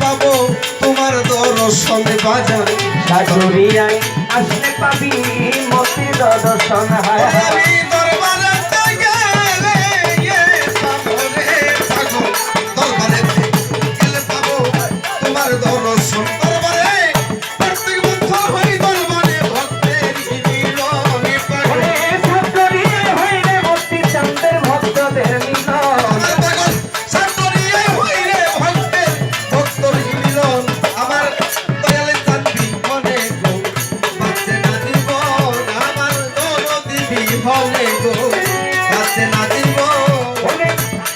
পাবো তোমার দর্শন বাজার সাজুরিয়ায় আসলে পাবি মতি দর্শন হায় আমি দরবারেতে গেলে সাগরে সাগর দরবারেতে গেলে পাবো তোমার দর্শন দরবারে প্রত্যেক বছর হই দরবারে ভক্তের মিলনে পাগল সাজুরিয়ায় হইলে মতি চাঁদের ভক্তদের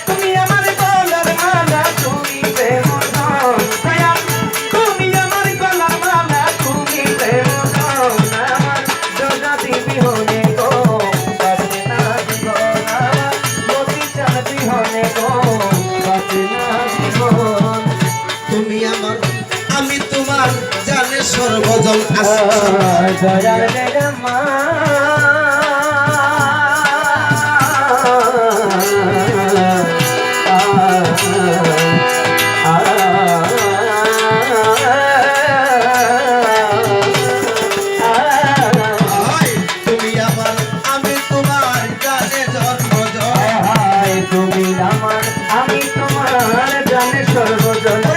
তুমি আমার গলার মালা তুমি প্রেমধন তুমি আমার গলার মালা তুমি প্রেমধন আমার জগতি বিহনে গো বাঁচে না জীবন আমার মতি চাঁদ বিহনে গো বাঁচে না জীবন তুমি আমার আমি তোমার জানে সর্বজন দয়াল বেগমা তুমি আমার আমি তোমার জানে জন্মজন তুমি আমার আমি তোমার জানে সর্বজন